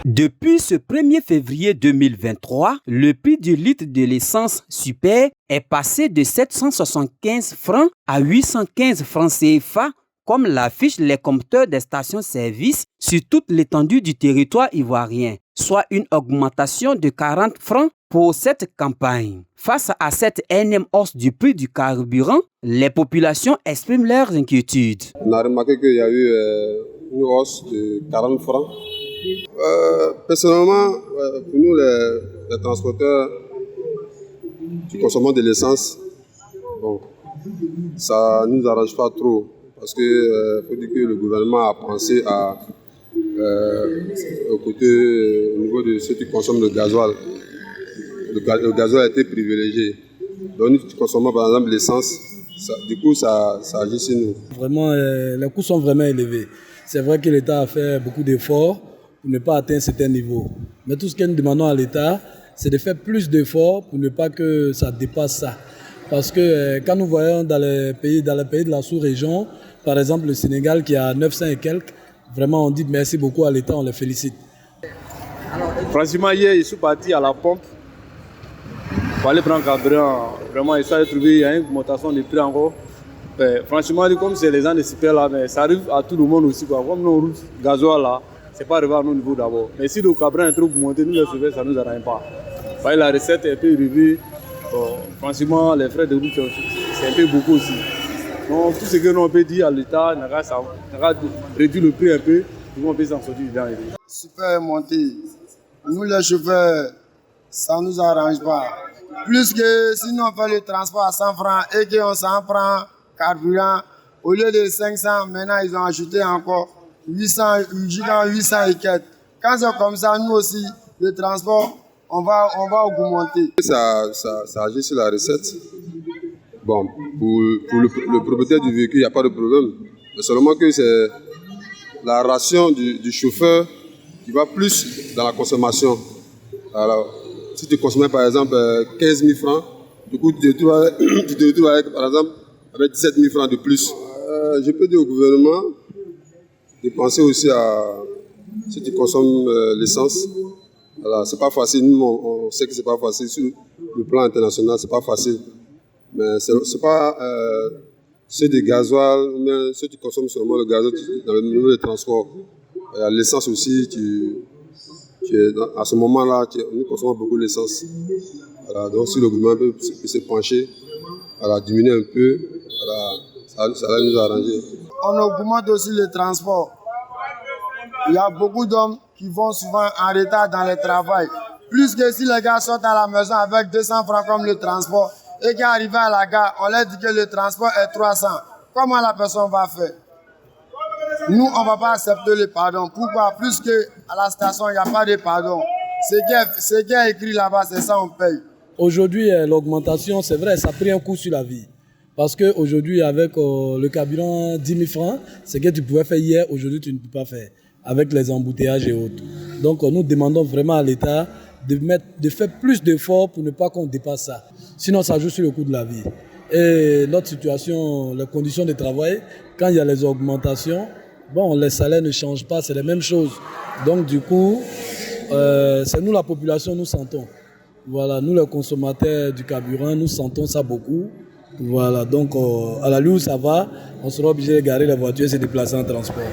Depuis ce 1er février 2023, le prix du litre de l'essence super est passé de 775 francs à 815 francs CFA, comme l'affichent les compteurs des stations-service sur toute l'étendue du territoire ivoirien, soit une augmentation de 40 francs pour cette campagne. Face à cette énième hausse du prix du carburant, les populations expriment leurs inquiétudes. On a remarqué qu'il y a eu une hausse de 40 francs. Personnellement, pour nous les transporteurs qui consommons de l'essence, bon, ça ne nous arrange pas trop. Parce que faut dire que le gouvernement a pensé au niveau de ceux qui consomment le gasoil. Le gasoil a été privilégié. Donc nous qui consommons par exemple l'essence, du coup ça agit sur nous. Vraiment, les coûts sont vraiment élevés. C'est vrai que l'État a fait beaucoup d'efforts pour ne pas atteindre certains niveaux. Mais tout ce que nous demandons à l'État, c'est de faire plus d'efforts pour ne pas que ça dépasse ça. Parce que quand nous voyons dans les pays de la sous-région, par exemple le Sénégal qui a 900 et quelques, vraiment on dit merci beaucoup à l'État, on les félicite. Franchement, hier, je suis parti à la pompe pour aller prendre carburant. Vraiment, je suis trouvé, il y a une augmentation de prix encore. Mais, franchement, comme c'est les gens de super là, mais ça arrive à tout le monde aussi. Quoi. Comme nos routes gasoil là, c'est pas arrivé à nos niveaux d'abord. Mais si le carburant est trop augmenté, nous les sauver, ça ne nous arrange pas. Voyez, la recette est un peu revue. Bon, franchement, les frais de route, c'est un peu beaucoup aussi. Donc, tout ce que nous peut dire à l'État, on a réduit le prix un peu, on peut s'en sortir dedans. Super monté. Nous, les chauffeurs, ça ne nous arrange pas. Plus que si nous on fait le transport à 100 francs et qu'on s'en prend carburant, au lieu de 500, maintenant ils ont ajouté encore 800 et quelques. Quand c'est comme ça, nous aussi, le transport, on va augmenter. Ça agit sur la recette. Bon, pour le propriétaire du véhicule, il n'y a pas de problème. Mais seulement que c'est la ration du chauffeur qui va plus dans la consommation. Alors, si tu consommais par exemple 15 000 francs, du coup tu te retrouves avec, par exemple, avec 17 000 francs de plus. Je peux dire au gouvernement de penser aussi à si tu consommes l'essence. Voilà, c'est pas facile, nous on sait que c'est pas facile sur le plan international, c'est pas facile. Mais c'est pas ceux de gasoil, ou bien ceux qui consomment seulement le gasoil dans le milieu de transport. L'essence aussi, à ce moment-là, nous consommons beaucoup l'essence. Voilà, donc si le gouvernement peut se pencher, voilà, diminuer un peu, voilà, ça va nous arranger. On augmente aussi le transport. Il y a beaucoup d'hommes qui vont souvent en retard dans le travail. Plus que si les gars sortent à la maison avec 200 francs comme le transport et qui arrivent à la gare, on leur dit que le transport est 300. Comment la personne va faire? Nous, on ne va pas accepter le pardon. Pourquoi? Plus qu'à la station, il n'y a pas de pardon. Ce qui est écrit là-bas, c'est ça, on paye. Aujourd'hui, l'augmentation, c'est vrai, ça a pris un coup sur la vie. Parce qu'aujourd'hui, avec le carburant 10 000 francs, ce que tu pouvais faire hier, aujourd'hui, tu ne peux pas faire. Avec les embouteillages et autres. Donc, nous demandons vraiment à l'État de faire plus d'efforts pour ne pas qu'on dépasse ça. Sinon, ça joue sur le coût de la vie. Et notre situation, les conditions de travail, quand il y a les augmentations, bon, les salaires ne changent pas, c'est la même chose. Donc, du coup, c'est nous, la population, nous sentons. Voilà, nous, les consommateurs du carburant, nous sentons ça beaucoup. Voilà, donc, à la lieu où ça va, on sera obligé de garer la voiture et se déplacer en transport.